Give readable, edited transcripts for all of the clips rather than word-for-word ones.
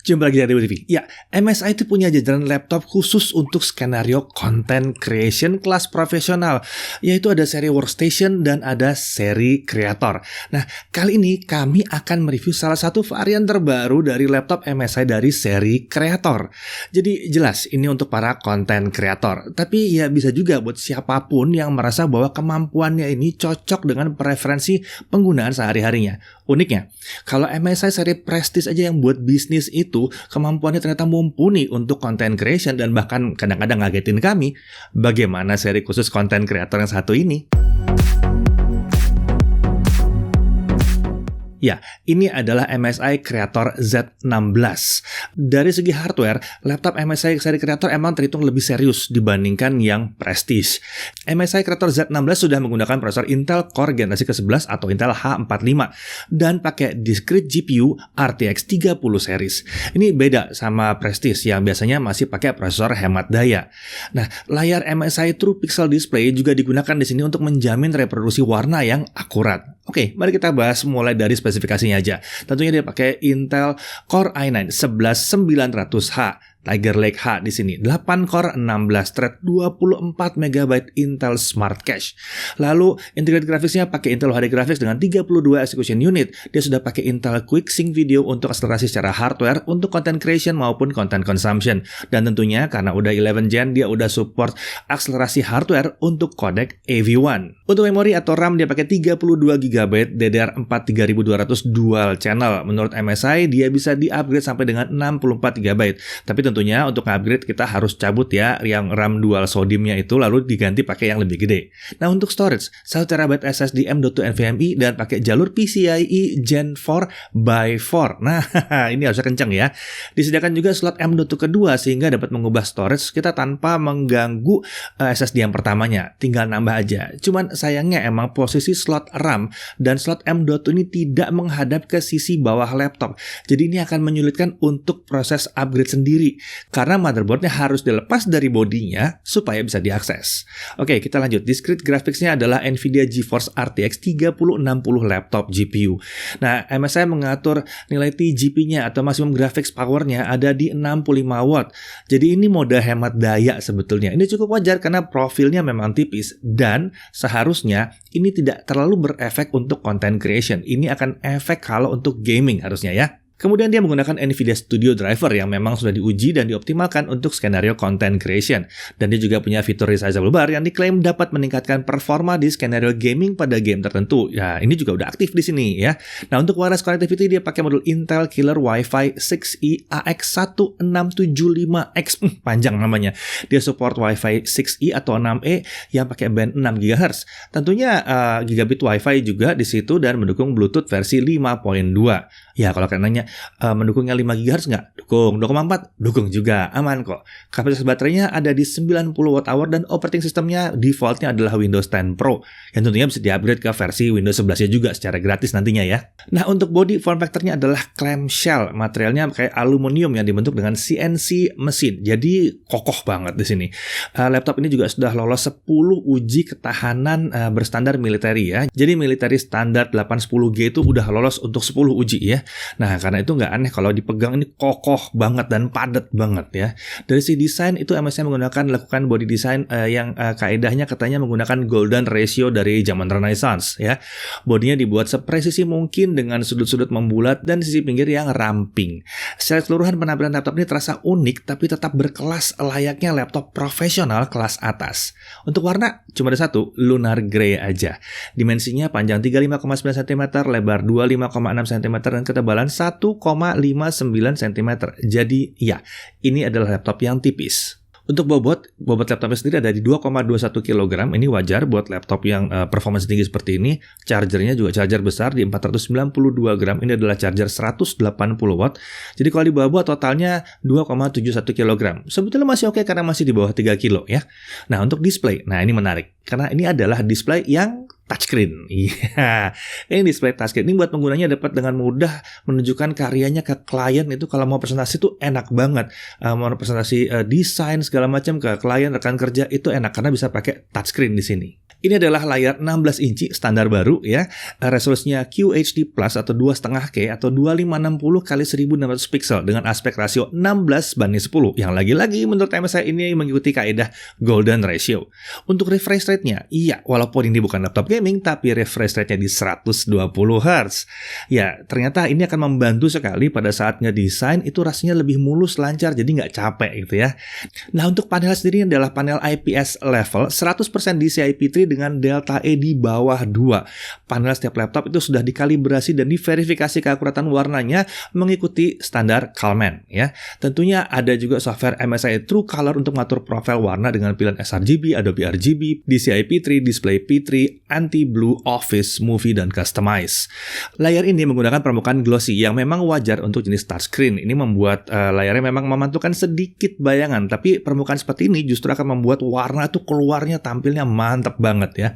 Jumpa lagi dari TV. Ya, MSI itu punya jajaran laptop khusus untuk skenario content creation kelas profesional. Yaitu ada seri workstation dan ada seri creator. Nah, kali ini kami akan mereview salah satu varian terbaru dari laptop MSI dari seri creator. Jadi jelas ini untuk para content creator. Tapi ya bisa juga buat siapapun yang merasa bahwa kemampuannya ini cocok dengan preferensi penggunaan sehari-harinya. Uniknya, kalau MSI seri Prestige aja yang buat bisnis itu, kemampuannya ternyata mumpuni untuk content creation dan bahkan kadang-kadang ngagetin kami. Bagaimana seri khusus content creator yang satu ini? Ya, ini adalah MSI Creator Z16. Dari segi hardware, laptop MSI seri Creator emang terhitung lebih serius dibandingkan yang Prestige. MSI Creator Z16 sudah menggunakan prosesor Intel Core generasi ke-11 atau Intel H45 dan pakai discrete GPU RTX 30 series. Ini beda sama Prestige yang biasanya masih pakai prosesor hemat daya. Nah, layar MSI True Pixel Display juga digunakan di sini untuk menjamin reproduksi warna yang akurat. Oke, mari kita bahas mulai dari spesifikasinya aja. Tentunya dia pakai Intel Core i9 11900H. Tiger Lake H di sini, 8 core, 16 thread, 24 MB Intel Smart Cache. Lalu integrated grafisnya pakai Intel HD Graphics dengan 32 execution unit. Dia sudah pakai Intel QuickSync Video untuk akselerasi secara hardware untuk content creation maupun content consumption. Dan tentunya karena udah 11 Gen, dia udah support akselerasi hardware untuk codec AV1. Untuk memori atau RAM dia pakai 32 GB DDR4 3200 dual channel. Menurut MSI dia bisa di-upgrade sampai dengan 64 GB. Tapi tentunya untuk upgrade kita harus cabut ya yang RAM dual SODIMM-nya itu lalu diganti pakai yang lebih gede. Nah untuk storage 1 TB SSD M.2 NVMe dan pakai jalur PCIe Gen 4x4. Nah ini harusnya kencang ya. Disediakan juga slot M.2 kedua sehingga dapat mengubah storage kita tanpa mengganggu SSD yang pertamanya. Tinggal nambah aja. Cuman sayangnya emang posisi slot RAM dan slot M.2 ini tidak menghadap ke sisi bawah laptop. Jadi ini akan menyulitkan untuk proses upgrade sendiri. Karena motherboardnya harus dilepas dari bodinya supaya bisa diakses. Oke, kita lanjut. Discrete graphics-nya adalah NVIDIA GeForce RTX 3060 laptop GPU. Nah, MSI mengatur nilai TGP-nya atau maximum graphics power-nya ada di 65 watt. Jadi ini mode hemat daya sebetulnya. Ini cukup wajar karena profilnya memang tipis dan seharusnya ini tidak terlalu berefek untuk content creation. Ini akan efek kalau untuk gaming harusnya ya. Kemudian dia menggunakan NVIDIA Studio Driver yang memang sudah diuji dan dioptimalkan untuk skenario content creation. Dan dia juga punya fitur resizable bar yang diklaim dapat meningkatkan performa di skenario gaming pada game tertentu. Ya, ini juga udah aktif di sini ya. Nah, untuk wireless connectivity dia pakai modul Intel Killer Wi-Fi 6E AX1675X. Panjang namanya. Dia support Wi-Fi 6E atau 6E yang pakai band 6 GHz. Tentunya gigabit Wi-Fi juga di situ dan mendukung Bluetooth versi 5.2. Ya, kalau kalian nanya, mendukungnya 5 GHz nggak? Dukung. 2,4? Dukung juga. Aman kok. Kapasitas baterainya ada di 90 Wh dan operating sistemnya defaultnya adalah Windows 10 Pro. Yang tentunya bisa di-upgrade ke versi Windows 11-nya juga secara gratis nantinya ya. Nah, untuk body form factor-nya adalah clamshell. Materialnya kayak aluminium yang dibentuk dengan CNC mesin. Jadi kokoh banget di sini. Laptop ini juga sudah lolos 10 uji ketahanan berstandar militer ya. Jadi military standard 810G itu udah lolos untuk 10 uji ya. Nah, karena itu nggak aneh kalau dipegang ini kokoh banget dan padat banget ya. Dari si desain itu MSI lakukan body design yang kaedahnya katanya menggunakan golden ratio dari zaman Renaissance ya. Bodinya dibuat sepresisi mungkin dengan sudut-sudut membulat dan sisi pinggir yang ramping. Secara keseluruhan penampilan laptop ini terasa unik tapi tetap berkelas layaknya laptop profesional kelas atas. Untuk warna cuma ada satu, lunar grey aja. Dimensinya panjang 35,9 cm, lebar 25,6 cm dan ketebalan 1,59 cm. Jadi ya, ini adalah laptop yang tipis. Untuk bobot laptopnya sendiri ada di 2,21 kg. Ini wajar buat laptop yang performance tinggi seperti ini. Chargernya juga charger besar di 492 gram. Ini adalah charger 180 watt. Jadi kalau dibawa totalnya 2,71 kg. Sebetulnya masih oke karena masih di bawah 3 kilo ya. Nah, untuk display. Nah, ini menarik. Karena ini adalah display yang touchscreen. Iya, ini display touchscreen. Ini buat penggunanya dapat dengan mudah menunjukkan karyanya ke klien itu kalau mau presentasi tuh enak banget. Mau presentasi desain segala macam ke klien, rekan kerja itu enak karena bisa pakai touchscreen di sini. Ini adalah layar 16 inci standar baru ya. Resolusinya QHD Plus atau 2,5K atau 2560 x 1600 pixel dengan aspek rasio 16:10 yang lagi-lagi menurut MSI ini mengikuti kaidah golden ratio. Untuk refresh rate-nya, iya walaupun ini bukan laptop gaming tapi refresh rate-nya di 120 Hz. Ya, ternyata ini akan membantu sekali pada saat ngedesain itu rasanya lebih mulus, lancar, jadi nggak capek gitu ya. Nah, untuk panel sendiri adalah panel IPS level 100% DCI-P3 dengan delta E di bawah 2. Panel setiap laptop itu sudah dikalibrasi dan diverifikasi keakuratan warnanya mengikuti standar Calman ya. Tentunya ada juga software MSI True Color untuk mengatur profil warna dengan pilihan sRGB, Adobe RGB, DCI-P3, Display P3, Anti-Blue, Office, Movie, dan Customize. Layar ini menggunakan permukaan glossy yang memang wajar untuk jenis touchscreen. Ini membuat layarnya memang memantulkan sedikit bayangan, tapi permukaan seperti ini justru akan membuat warna itu keluarnya tampilnya mantap banget ya.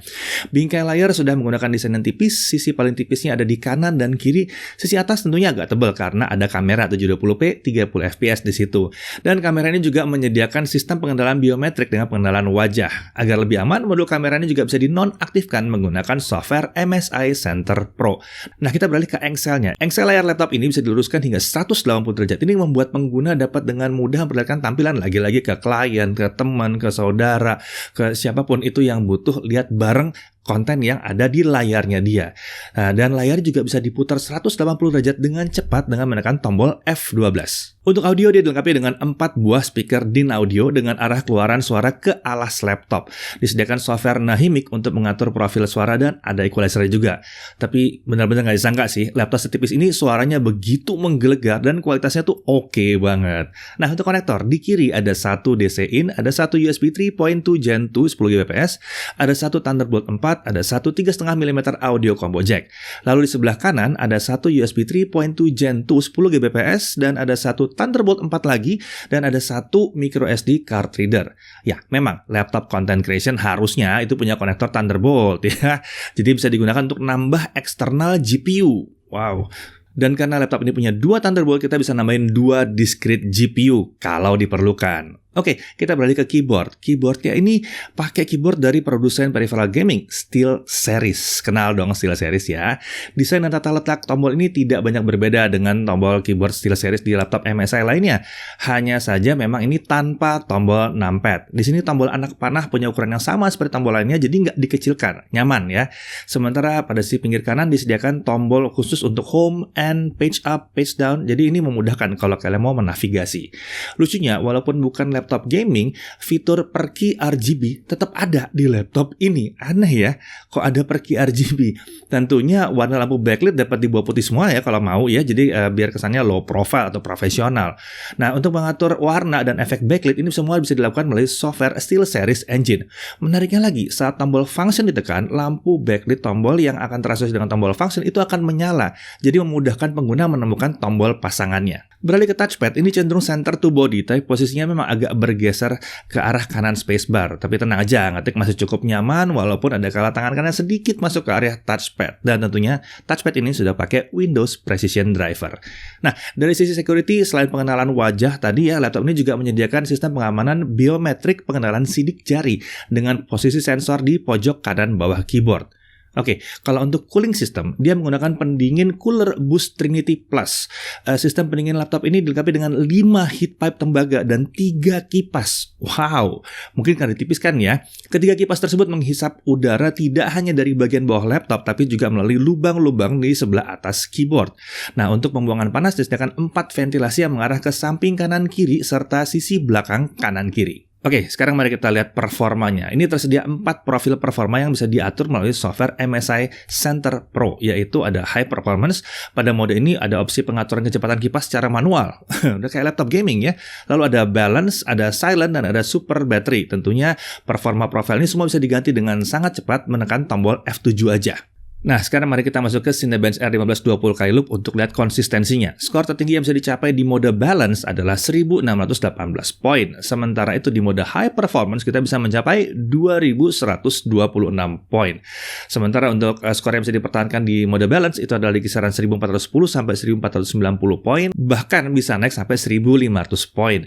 Bingkai layar sudah menggunakan desain yang tipis, sisi paling tipisnya ada di kanan dan kiri, sisi atas tentunya agak tebal karena ada kamera 720p 30 fps di situ. Dan kamera ini juga menyediakan sistem pengenalan biometrik dengan pengenalan wajah. Agar lebih aman, modul kamera ini juga bisa dinonaktifkan menggunakan software MSI Center Pro. Nah, kita beralih ke engselnya. Engsel layar laptop ini bisa diluruskan hingga 180 derajat. Ini membuat pengguna dapat dengan mudah memperlihatkan tampilan lagi-lagi ke klien, ke teman, ke saudara, ke siapapun itu yang butuh lihat bareng konten yang ada di layarnya dia. Nah, dan layar juga bisa diputar 180 derajat dengan cepat dengan menekan tombol F12. Untuk audio dia dilengkapi dengan 4 buah speaker DIN audio dengan arah keluaran suara ke alas laptop. Disediakan software Nahimic untuk mengatur profil suara dan ada equalizer juga. Tapi benar-benar nggak disangka sih, laptop setipis ini suaranya begitu menggelegar dan kualitasnya tuh oke banget. Nah, untuk konektor, di kiri ada satu DC-in, ada satu USB 3.2 Gen 2 10 Gbps, ada satu Thunderbolt 4, ada satu 3,5 mm audio combo jack. Lalu di sebelah kanan ada satu USB 3.2 Gen 2 10 Gbps dan ada satu Thunderbolt 4 lagi dan ada satu microSD card reader. Ya, memang laptop content creation harusnya itu punya konektor Thunderbolt ya. Jadi bisa digunakan untuk nambah eksternal GPU. Wow. Dan karena laptop ini punya 2 Thunderbolt, kita bisa nambahin 2 discrete GPU kalau diperlukan. Oke, kita beralih ke keyboard. Keyboardnya ini pakai keyboard dari produsen peripheral gaming, SteelSeries. Kenal dong SteelSeries ya. Desain dan tata letak tombol ini tidak banyak berbeda dengan tombol keyboard SteelSeries di laptop MSI lainnya. Hanya saja memang ini tanpa tombol numpad. Di sini tombol anak panah punya ukuran yang sama seperti tombol lainnya, jadi nggak dikecilkan, nyaman ya. Sementara pada sisi pinggir kanan disediakan tombol khusus untuk home and page up, page down. Jadi ini memudahkan kalau kalian mau menavigasi. Lucunya, walaupun bukan laptop gaming, fitur perki RGB tetap ada di laptop ini. Aneh ya, kok ada perki RGB? Tentunya warna lampu backlit dapat dibuat putih semua ya kalau mau ya, jadi biar kesannya low profile atau profesional. Nah, untuk mengatur warna dan efek backlit ini semua bisa dilakukan melalui software SteelSeries Engine. Menariknya lagi, saat tombol function ditekan, lampu backlit tombol yang akan terasosiasi dengan tombol function itu akan menyala, jadi memudahkan pengguna menemukan tombol pasangannya. Beralih ke touchpad, ini cenderung center to body, tapi posisinya memang agak bergeser ke arah kanan spacebar. Tapi tenang aja, ngetik masih cukup nyaman walaupun ada kala tangan kanan sedikit masuk ke area touchpad. Dan tentunya touchpad ini sudah pakai Windows Precision Driver. Nah, dari sisi security, selain pengenalan wajah tadi ya, laptop ini juga menyediakan sistem pengamanan biometrik pengenalan sidik jari dengan posisi sensor di pojok kanan bawah keyboard. Oke, kalau untuk cooling system, dia menggunakan pendingin Cooler Boost Trinity Plus. Sistem pendingin laptop ini dilengkapi dengan 5 heat pipe tembaga dan 3 kipas. Wow, mungkin karena tipis kan ya. Ketiga kipas tersebut menghisap udara tidak hanya dari bagian bawah laptop, tapi juga melalui lubang-lubang di sebelah atas keyboard. Nah, untuk pembuangan panas disediakan 4 ventilasi yang mengarah ke samping kanan kiri serta sisi belakang kanan kiri. Oke, sekarang mari kita lihat performanya. Ini tersedia 4 profil performa yang bisa diatur melalui software MSI Center Pro, yaitu ada High Performance. Pada mode ini ada opsi pengaturan kecepatan kipas secara manual. Udah kayak laptop gaming ya. Lalu ada Balance, ada Silent, dan ada Super Battery. Tentunya performa profil ini semua bisa diganti dengan sangat cepat menekan tombol F7 aja. Nah, sekarang mari kita masuk ke Cinebench R15 20 kali loop untuk lihat konsistensinya. Skor tertinggi yang bisa dicapai di mode balance adalah 1618 poin. Sementara itu di mode high performance kita bisa mencapai 2126 poin. Sementara untuk skor yang bisa dipertahankan di mode balance itu adalah di kisaran 1410 sampai 1490 poin, bahkan bisa naik sampai 1500 poin.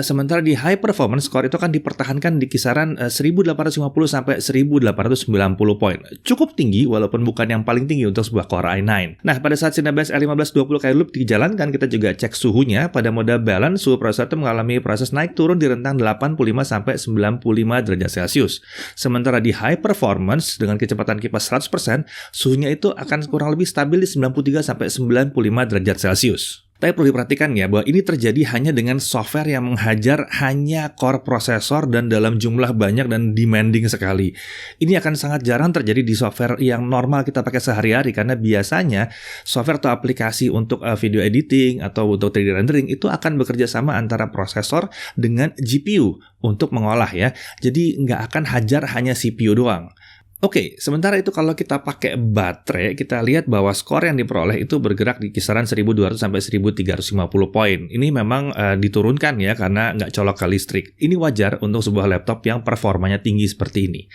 Sementara di high performance skor itu akan dipertahankan di kisaran 1850 sampai 1890 poin. Cukup tinggi walaupun bukan yang paling tinggi untuk sebuah Core i9. Nah, pada saat Cinebench R15 20 kali loop dijalankan, kita juga cek suhunya. Pada mode balance, suhu prosesor itu mengalami proses naik turun di rentang 85 sampai 95 derajat Celcius. Sementara di high performance dengan kecepatan kipas 100%, suhunya itu akan kurang lebih stabil di 93 sampai 95 derajat Celcius. Tapi perlu diperhatikan ya, bahwa ini terjadi hanya dengan software yang menghajar hanya core prosesor dan dalam jumlah banyak dan demanding sekali. Ini akan sangat jarang terjadi di software yang normal kita pakai sehari-hari, karena biasanya software atau aplikasi untuk video editing atau untuk 3D rendering itu akan bekerja sama antara prosesor dengan GPU untuk mengolah ya. Jadi nggak akan hajar hanya CPU doang. Oke, sementara itu kalau kita pakai baterai, kita lihat bahwa skor yang diperoleh itu bergerak di kisaran 1200 sampai 1350 poin. Ini memang diturunkan ya karena nggak colok ke listrik. Ini wajar untuk sebuah laptop yang performanya tinggi seperti ini.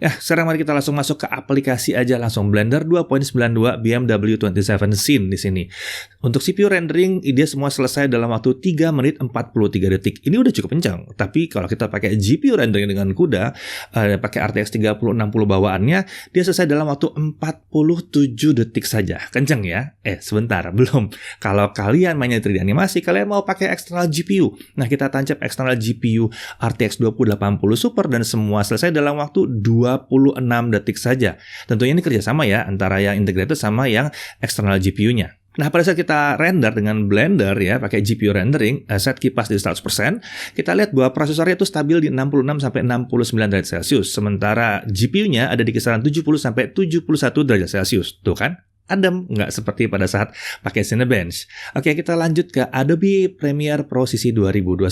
Ya, sekarang mari kita langsung masuk ke aplikasi aja langsung. Blender 2.92 BMW 27 Scene di sini. Untuk CPU rendering, dia semua selesai dalam waktu 3 menit 43 detik. Ini udah cukup kencang. Tapi kalau kita pakai GPU rendering dengan CUDA, pakai RTX 3060 bawaannya, dia selesai dalam waktu 47 detik saja. Kenceng ya? Sebentar, belum. Kalau kalian mainnya 3D animasi, kalian mau pakai external GPU. Nah, kita tancap external GPU RTX 2080 Super dan semua selesai dalam waktu 26 detik saja. Tentunya ini kerjasama ya, antara yang integrated sama yang external GPU-nya. Nah, pada saat kita render dengan Blender ya, pakai GPU rendering, set kipas di 100%, kita lihat bahwa prosesornya itu stabil di 66 sampai 69 derajat Celcius, sementara GPU-nya ada di kisaran 70 sampai 71 derajat Celcius. Tuh kan? Adem, nggak seperti pada saat pakai Cinebench. Oke, kita lanjut ke Adobe Premiere Pro CC 2021.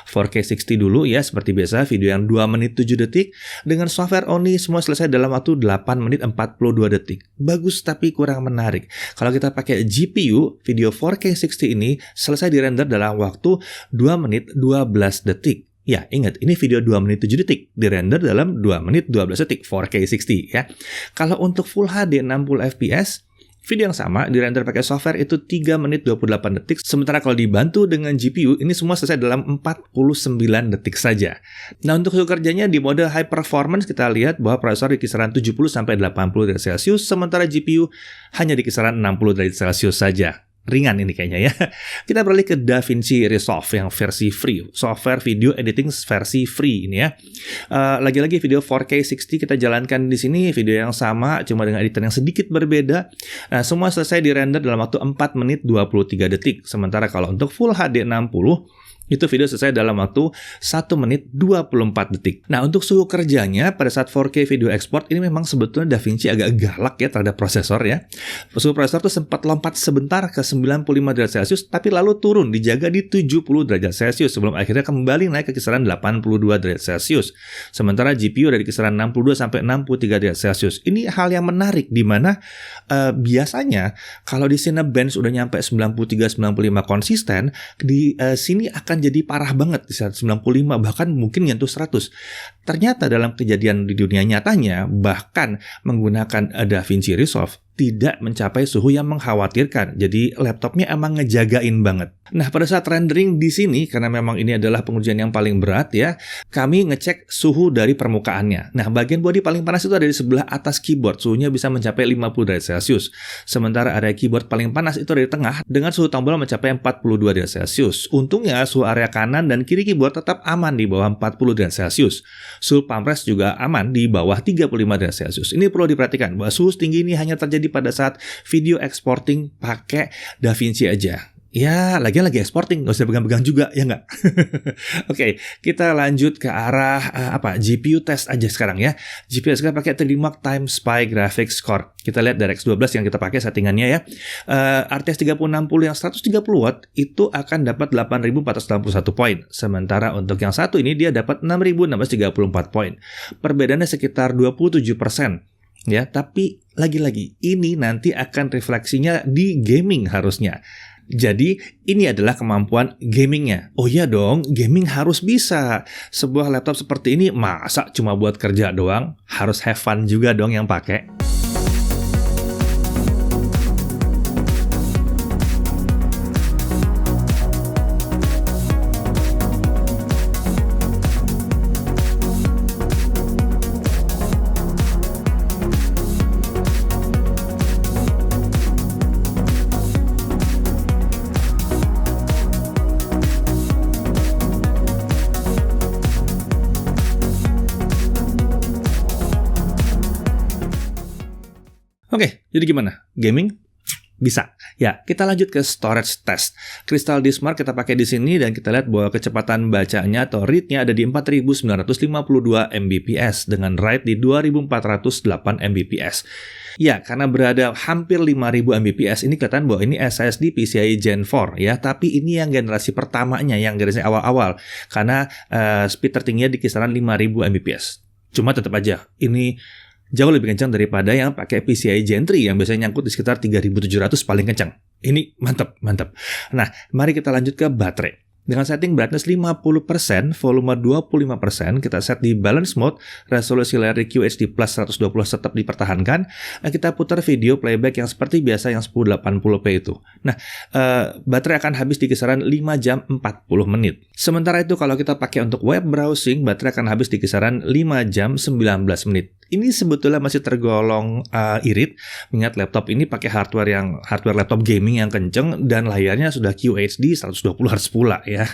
4K 60 dulu ya, seperti biasa, video yang 2 menit 7 detik. Dengan software Oni, semua selesai dalam waktu 8 menit 42 detik. Bagus tapi kurang menarik. Kalau kita pakai GPU, video 4K 60 ini selesai dirender dalam waktu 2 menit 12 detik. Ya, ingat, ini video 2 menit 7 detik, dirender dalam 2 menit 12 detik, 4K 60 ya. Kalau untuk Full HD 60 fps, video yang sama dirender pakai software itu 3 menit 28 detik, sementara kalau dibantu dengan GPU, ini semua selesai dalam 49 detik saja. Nah, untuk suhu kerjanya di mode high performance, kita lihat bahwa prosesor di kisaran 70 sampai 80 derajat Celcius, sementara GPU hanya di kisaran 60 derajat Celcius saja. Ringan ini kayaknya ya. Kita beralih ke DaVinci Resolve yang versi free, software video editing versi free ini ya. Lagi-lagi video 4K 60 kita jalankan di sini, video yang sama cuma dengan editor yang sedikit berbeda. Nah, semua selesai dirender dalam waktu 4 menit 23 detik. Sementara kalau untuk Full HD 60 itu video selesai dalam waktu 1 menit 24 detik. Nah, untuk suhu kerjanya pada saat 4K video export ini memang sebetulnya DaVinci agak galak ya terhadap prosesor ya. Suhu prosesor tuh sempat lompat sebentar ke 95 derajat Celcius, tapi lalu turun dijaga di 70 derajat Celcius sebelum akhirnya kembali naik ke kisaran 82 derajat Celcius. Sementara GPU dari kisaran 62 sampai 63 derajat Celcius. Ini hal yang menarik di mana biasanya kalau di Cinebench udah nyampe 93-95 konsisten, di sini akan jadi parah banget di 195, bahkan mungkin nyentuh 100. Ternyata dalam kejadian di dunia nyatanya, bahkan menggunakan DaVinci Resolve tidak mencapai suhu yang mengkhawatirkan. Jadi laptopnya emang ngejagain banget. Nah, pada saat rendering di sini, karena memang ini adalah pengujian yang paling berat ya, kami ngecek suhu dari permukaannya. Nah, bagian bodi paling panas itu ada di sebelah atas keyboard, suhunya bisa mencapai 50 derajat Celcius. Sementara area keyboard paling panas itu ada di tengah, dengan suhu tombol mencapai 42 derajat Celcius. Untungnya suhu area kanan dan kiri keyboard tetap aman di bawah 40 derajat Celcius. Suhu palm press juga aman di bawah 35 derajat Celcius. Ini perlu diperhatikan bahwa suhu tinggi ini hanya terjadi pada saat video exporting pakai DaVinci aja. Ya, lagi exporting, nggak usah pegang-pegang juga, ya nggak? Oke, kita lanjut ke arah GPU test aja sekarang ya. GPU sekarang pakai 3D Mark Time Spy Graphics Core. Kita lihat DirectX 12 yang kita pakai settingannya ya. RTX 3060 yang 130 watt itu akan dapat 8.481 poin. Sementara untuk yang satu ini dia dapat 6.634 poin. Perbedaannya sekitar 27%. ya, tapi lagi-lagi ini nanti akan refleksinya di gaming harusnya. Jadi ini adalah kemampuan gamingnya. Oh iya dong, gaming harus bisa. Sebuah laptop seperti ini masa cuma buat kerja doang? Harus have fun juga dong yang pakai. Oke, jadi gimana? Gaming? Bisa. Ya, kita lanjut ke storage test. Crystal Disk Mark kita pakai di sini dan kita lihat bahwa kecepatan bacanya atau read-nya ada di 4952 Mbps dengan write di 2408 Mbps. Ya, karena berada hampir 5000 Mbps, ini kelihatan bahwa ini SSD PCIe Gen 4 ya, tapi ini yang generasi pertamanya, yang generasi awal-awal. Karena speed tertingginya di kisaran 5000 Mbps. Cuma tetap aja, ini jauh lebih kencang daripada yang pakai PCIe Gen 3 yang biasanya nyangkut di sekitar 3700 paling kencang. Ini mantap. Nah, mari kita lanjut ke baterai. Dengan setting brightness 50%, volume 25%, kita set di balance mode, resolusi layar di QHD Plus 120 tetap dipertahankan. Kita putar video playback yang seperti biasa yang 1080p itu. Nah, baterai akan habis di kisaran 5 jam 40 menit. Sementara itu kalau kita pakai untuk web browsing, baterai akan habis di kisaran 5 jam 19 menit. Ini sebetulnya masih tergolong irit, mengingat laptop ini pakai hardware laptop gaming yang kenceng dan layarnya sudah QHD 120 Hz pula ya.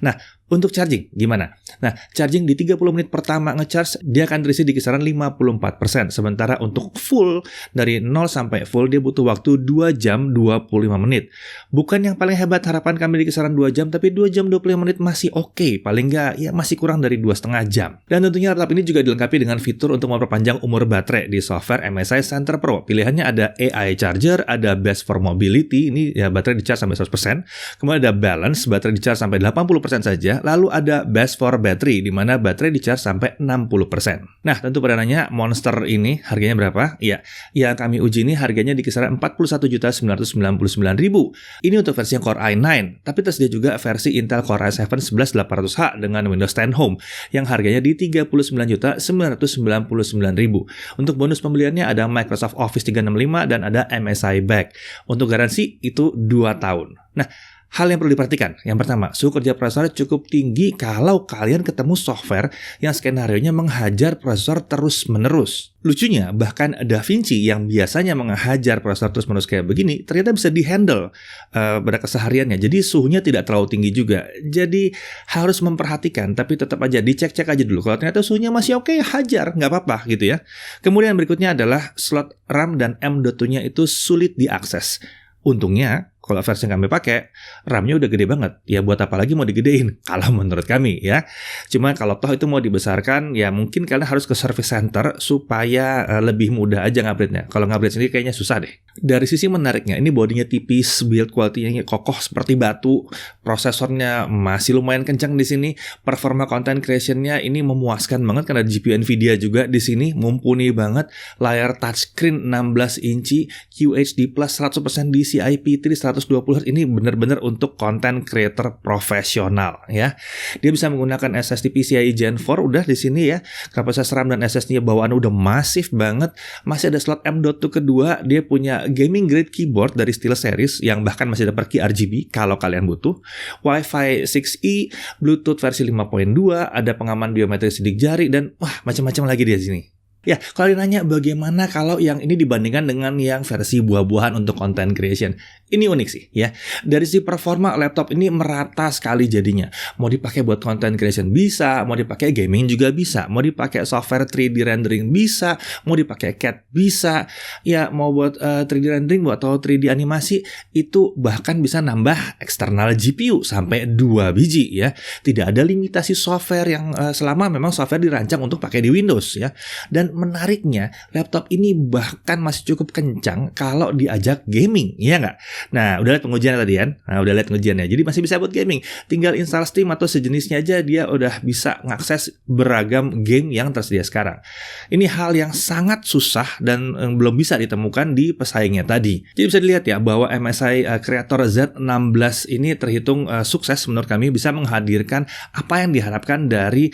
Nah, untuk charging gimana? Nah, charging di 30 menit pertama nge-charge dia akan terisi di kisaran 54%. Sementara untuk full dari 0 sampai full dia butuh waktu 2 jam 25 menit. Bukan yang paling hebat, harapan kami di kisaran 2 jam, tapi 2 jam 25 menit masih oke. Paling nggak ya masih kurang dari 2,5 jam. Dan tentunya laptop ini juga dilengkapi dengan fitur untuk memperpanjang umur baterai di software MSI Center Pro. Pilihannya ada AI Charger, ada Best for Mobility, ini ya baterai di-charge sampai 100%. Kemudian ada Balance, baterai di-charge sampai 80% saja. Lalu ada Best for Battery, di mana baterai di-charge sampai 60%. Nah, tentu pada nanya, Monster ini harganya berapa? Ya, yang kami uji ini harganya di kisaran 41.999.000. Ini untuk versi yang Core i9, tapi tersedia juga versi Intel Core i7 11800H dengan Windows 10 Home, yang harganya di 39.999.000. Untuk bonus pembeliannya ada Microsoft Office 365 dan ada MSI Back. Untuk garansi itu 2 tahun. Nah, hal yang perlu diperhatikan, yang pertama, suhu kerja prosesor cukup tinggi kalau kalian ketemu software yang skenarionya menghajar prosesor terus-menerus. Lucunya, bahkan DaVinci yang biasanya menghajar prosesor terus-menerus kayak begini, ternyata bisa di-handle pada kesehariannya. Jadi suhunya tidak terlalu tinggi juga. Jadi harus memperhatikan, tapi tetap aja dicek-cek aja dulu. Kalau ternyata suhunya masih oke, hajar, nggak apa-apa gitu ya. Kemudian berikutnya adalah slot RAM dan M.2-nya itu sulit diakses. Untungnya, kalau versi yang kami pakai, RAM-nya udah gede banget. Ya buat apa lagi mau digedein? Kalau menurut kami ya. Cuma kalau toh itu mau dibesarkan, ya mungkin kalian harus ke service center supaya lebih mudah aja ngupgrade-nya. Kalau ngupgrade sendiri kayaknya susah deh. Dari sisi menariknya, ini bodinya tipis, build quality-nya kokoh seperti batu, prosesornya masih lumayan kencang di sini, performa content creation-nya ini memuaskan banget karena GPU Nvidia juga di sini mumpuni banget, layar touchscreen 16 inci, QHD Plus 100% DCI-P3 120 Hz, ini benar-benar untuk content creator profesional ya. Dia bisa menggunakan SSD PCIe Gen 4 udah di sini ya. Kapasitas RAM dan SSD-nya bawaan udah masif banget. Masih ada slot M.2 kedua, dia punya gaming grade keyboard dari SteelSeries yang bahkan masih ada per key RGB kalau kalian butuh. Wi-Fi 6E, Bluetooth versi 5.2, ada pengaman biometrik sidik jari dan wah macam-macam lagi di sini. Ya, kalau ditanya bagaimana kalau yang ini dibandingkan dengan yang versi buah-buahan untuk content creation, ini unik sih ya. Dari sisi performa laptop ini merata sekali jadinya. Mau dipakai buat content creation bisa, mau dipakai gaming juga bisa, mau dipakai software 3D rendering bisa, mau dipakai CAD bisa. Ya, mau buat 3D rendering atau 3D animasi itu bahkan bisa nambah eksternal GPU sampai 2 biji ya. Tidak ada limitasi software yang selama memang software dirancang untuk pakai di Windows ya. Dan menariknya, laptop ini bahkan masih cukup kencang kalau diajak gaming, iya nggak? Nah, udah lihat pengujiannya tadi kan? Nah, udah lihat pengujiannya. Jadi masih bisa buat gaming. Tinggal install Steam atau sejenisnya aja, dia udah bisa ngakses beragam game yang tersedia sekarang. Ini hal yang sangat susah dan belum bisa ditemukan di pesaingnya tadi. Jadi bisa dilihat ya bahwa MSI Creator Z16 ini terhitung sukses menurut kami, bisa menghadirkan apa yang diharapkan dari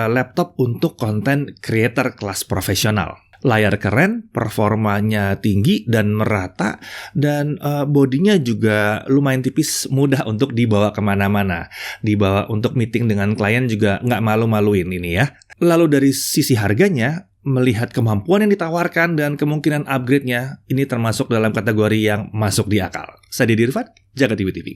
laptop untuk konten creator kelas profesional. Layar keren, performanya tinggi dan merata, dan bodinya juga lumayan tipis, mudah untuk dibawa kemana-mana. Dibawa untuk meeting dengan klien juga nggak malu-maluin ini ya. Lalu dari sisi harganya, melihat kemampuan yang ditawarkan dan kemungkinan upgrade-nya, ini termasuk dalam kategori yang masuk di akal. Saya Didi Irfan, Jaga TV TV.